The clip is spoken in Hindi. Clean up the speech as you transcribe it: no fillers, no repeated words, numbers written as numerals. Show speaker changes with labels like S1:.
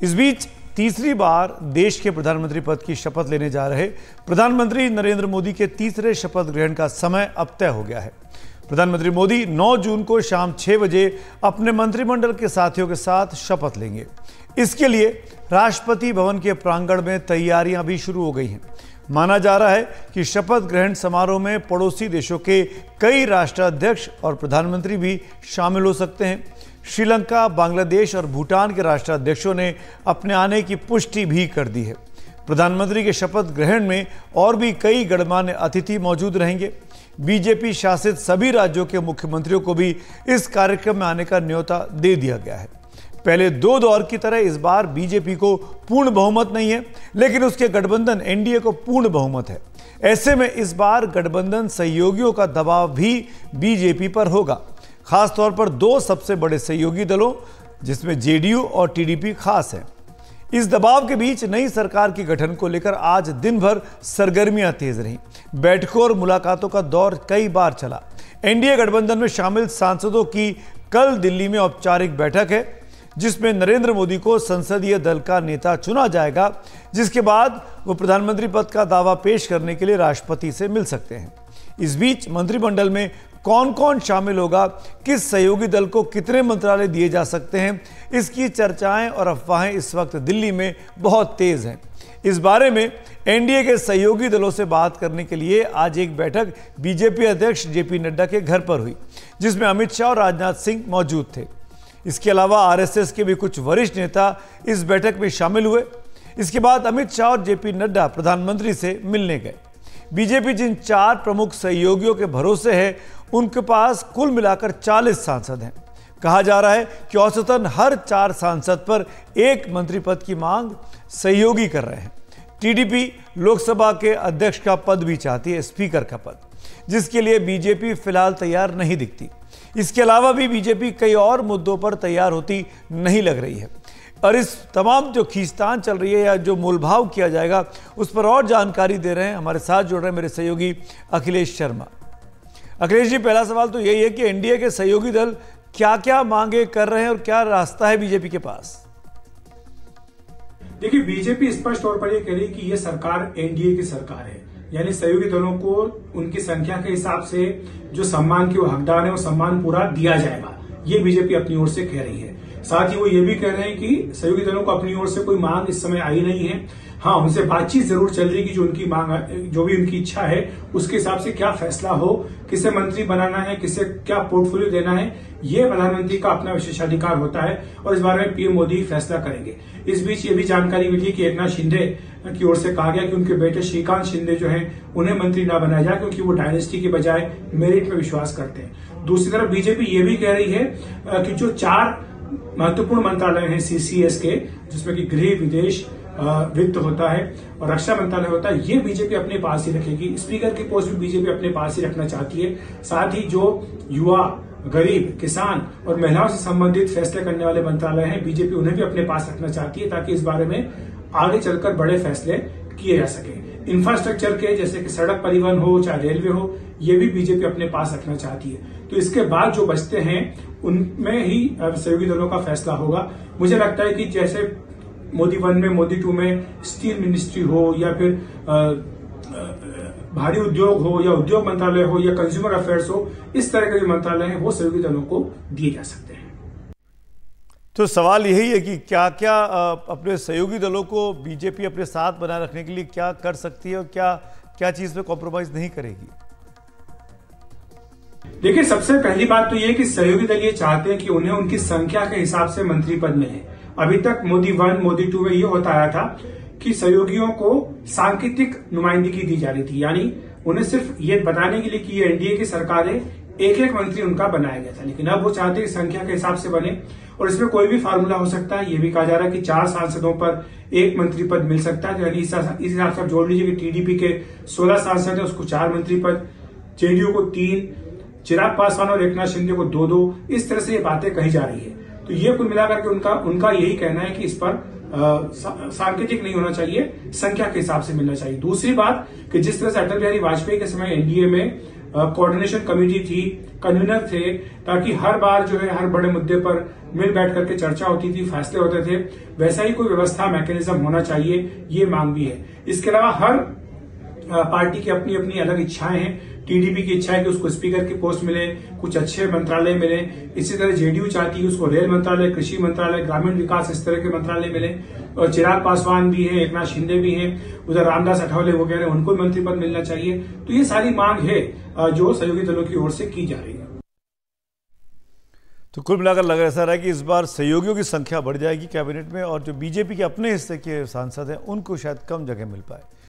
S1: इस बीच तीसरी बार देश के प्रधानमंत्री पद की शपथ लेने जा रहे प्रधानमंत्री नरेंद्र मोदी के तीसरे शपथ ग्रहण का समय अब तय हो गया है। प्रधानमंत्री मोदी 9 जून को शाम 6 बजे अपने मंत्रिमंडल के साथियों के साथ शपथ लेंगे। इसके लिए राष्ट्रपति भवन के प्रांगण में तैयारियां भी शुरू हो गई हैं। माना जा रहा है कि शपथ ग्रहण समारोह में पड़ोसी देशों के कई राष्ट्राध्यक्ष और प्रधानमंत्री भी शामिल हो सकते हैं। श्रीलंका, बांग्लादेश और भूटान के राष्ट्राध्यक्षों ने अपने आने की पुष्टि भी कर दी है। प्रधानमंत्री के शपथ ग्रहण में और भी कई गणमान्य अतिथि मौजूद रहेंगे। बीजेपी शासित सभी राज्यों के मुख्यमंत्रियों को भी इस कार्यक्रम में आने का न्योता दे दिया गया है। पहले 2 दौर की तरह इस बार बीजेपी को पूर्ण बहुमत नहीं है, लेकिन उसके गठबंधन एनडीए को पूर्ण बहुमत है। ऐसे में इस बार गठबंधन सहयोगियों का दबाव भी बीजेपी पर होगा, खासतौर पर 2 सबसे बड़े सहयोगी दलों जिसमें जेडीयू और टीडीपी खास है। इस दबाव के बीच नई सरकार के गठन को लेकर आज दिन भर सरगर्मियां तेज रहीं। बैठकों और मुलाकातों का दौर कई बार चला। एनडीए गठबंधन में शामिल सांसदों की कल दिल्ली में औपचारिक बैठक है, जिसमें नरेंद्र मोदी को संसदीय दल का नेता चुना जाएगा, जिसके बाद वो प्रधानमंत्री पद का दावा पेश करने के लिए राष्ट्रपति से मिल सकते हैं। इस बीच मंत्रिमंडल में कौन कौन शामिल होगा, किस सहयोगी दल को कितने मंत्रालय दिए जा सकते हैं, इसकी चर्चाएं और अफवाहें इस वक्त दिल्ली में बहुत तेज हैं। इस बारे में एनडीए के सहयोगी दलों से बात करने के लिए आज एक बैठक बीजेपी अध्यक्ष जेपी नड्डा के घर पर हुई, जिसमें अमित शाह और राजनाथ सिंह मौजूद थे। इसके अलावा आरएसएस के भी कुछ वरिष्ठ नेता इस बैठक में शामिल हुए। इसके बाद अमित शाह और जेपी नड्डा प्रधानमंत्री से मिलने गए। बीजेपी जिन 4 प्रमुख सहयोगियों के भरोसे है, उनके पास कुल मिलाकर 40 सांसद हैं। कहा जा रहा है कि औसतन हर 4 सांसद पर 1 मंत्री पद की मांग सहयोगी कर रहे हैं। टीडीपी लोकसभा के अध्यक्ष का पद भी चाहती है, स्पीकर का पद, जिसके लिए बीजेपी फिलहाल तैयार नहीं दिखती। इसके अलावा भी बीजेपी कई और मुद्दों पर तैयार होती नहीं लग रही है। और इस तमाम जो खींचतान चल रही है या जो मोलभाव किया जाएगा, उस पर और जानकारी दे रहे हैं, हमारे साथ जुड़ रहे हैं मेरे सहयोगी अखिलेश शर्मा। अखिलेश जी, पहला सवाल तो यही है कि एनडीए के सहयोगी दल क्या क्या मांगे कर रहे हैं और क्या रास्ता है बीजेपी के पास?
S2: देखिए, बीजेपी स्पष्ट तौर पर यह कह रही है कि यह सरकार एनडीए की सरकार है, यानी सहयोगी दलों को उनकी संख्या के हिसाब से जो सम्मान के वो हकदार है वो सम्मान पूरा दिया जाएगा। ये बीजेपी अपनी ओर से कह रही है। साथ ही वो ये भी कह रहे हैं कि सहयोगी दलों को अपनी ओर से कोई मांग इस समय आई नहीं है। हाँ, उनसे बातचीत जरूर चल रही है कि जो उनकी मांग, जो भी उनकी इच्छा है, उसके हिसाब से क्या फैसला हो, किसे मंत्री बनाना है, किसे क्या पोर्टफोलियो देना है, ये प्रधानमंत्री का अपना विशेषाधिकार होता है और इस बारे में पीएम मोदी फैसला करेंगे। इस बीच ये भी जानकारी मिली कि एकनाथ शिंदे की ओर से कहा गया कि उनके बेटे श्रीकांत शिंदे जो है उन्हें मंत्री न बनाया जाए, क्योंकि वो डायनेस्टी के बजाय मेरिट में विश्वास करते हैं। दूसरी तरफ बीजेपी ये भी कह रही है कि जो 4 महत्वपूर्ण मंत्रालय हैं सीसीएस के, जिसमें कि गृह, विदेश, वित्त होता है और रक्षा मंत्रालय होता है, ये बीजेपी अपने पास ही रखेगी। स्पीकर की पोस्ट भी बीजेपी अपने पास ही रखना चाहती है। साथ ही जो युवा, गरीब, किसान और महिलाओं से संबंधित फैसले करने वाले मंत्रालय हैं, बीजेपी उन्हें भी अपने पास रखना चाहती है, ताकि इस बारे में आगे चलकर बड़े फैसले किए जा सके। इंफ्रास्ट्रक्चर के, जैसे कि सड़क परिवहन हो चाहे रेलवे हो, ये भी बीजेपी अपने पास रखना चाहती है। तो इसके बाद जो बचते हैं उनमें ही सहयोगी दलों का फैसला होगा। मुझे लगता है कि जैसे मोदी 1 में, मोदी 2 में स्टील मिनिस्ट्री हो या फिर भारी उद्योग हो या उद्योग मंत्रालय हो या कंज्यूमर अफेयर्स हो, इस तरह के जो मंत्रालय हैं वो सहयोगी दलों को दिए जा सकते हैं।
S1: तो सवाल यही है कि क्या क्या अपने सहयोगी दलों को बीजेपी अपने साथ बनाए रखने के लिए क्या कर सकती है और क्या क्या चीज में कॉम्प्रोमाइज नहीं करेगी?
S2: देखिए, सबसे पहली बात तो यह कि सहयोगी दल ये चाहते हैं कि उन्हें उनकी संख्या के हिसाब से मंत्री पद मिले। अभी तक मोदी 1, मोदी 2 में ये होता आया था कि सहयोगियों को सांकेतिक नुमाइंदगी दी जा रही थी, यानी उन्हें सिर्फ ये बताने के लिए कि ये एनडीए की सरकार है, एक मंत्री उनका बनाया गया था। लेकिन अब वो चाहते हैं संख्या के हिसाब से बने और इसमें कोई भी फार्मूला हो सकता है। ये भी कहा जा रहा है कि 4 सांसदों पर 1 मंत्री पद मिल सकता है। यानी इस हिसाब से जोड़ लीजिए कि टीडीपी के 16 सांसद है, उसको 4 मंत्री पद, जेडीयू को 3, चिराग पासवान और एकनाथ शिंदे को 2-2, इस तरह से ये बातें कही जा रही है। तो ये कुल मिलाकर के उनका यही कहना है कि इस पर सांकेतिक नहीं होना चाहिए, संख्या के हिसाब से मिलना चाहिए। दूसरी बात कि जिस तरह से अटल बिहारी वाजपेयी के समय एनडीए में कोऑर्डिनेशन कमेटी थी, कन्वीनर थे, ताकि हर बार जो है हर बड़े मुद्दे पर मिल बैठ करके चर्चा होती थी, फैसले होते थे। वैसा ही कोई व्यवस्था मैकेनिज्म होना चाहिए, ये मांग भी है। इसके अलावा हर पार्टी की अपनी अपनी अलग इच्छाएं हैं। टीडीपी की इच्छा है कि उसको स्पीकर की पोस्ट मिले, कुछ अच्छे मंत्रालय मिले। इसी तरह जेडीयू चाहती है उसको रेल मंत्रालय, कृषि मंत्रालय, ग्रामीण विकास, इस तरह के मंत्रालय मिले। और चिराग पासवान भी है, एकनाथ शिंदे भी हैं, उधर रामदास अठावले वगैरह, उनको मंत्री पद मिलना चाहिए। तो ये सारी मांग है जो सहयोगी दलों की ओर से की जा रही है।
S1: तो कुल मिलाकर लग ऐसा रहा है कि इस बार सहयोगियों की संख्या बढ़ जाएगी कैबिनेट में, और जो बीजेपी के अपने हिस्से के सांसद हैं उनको शायद कम जगह मिल पाए।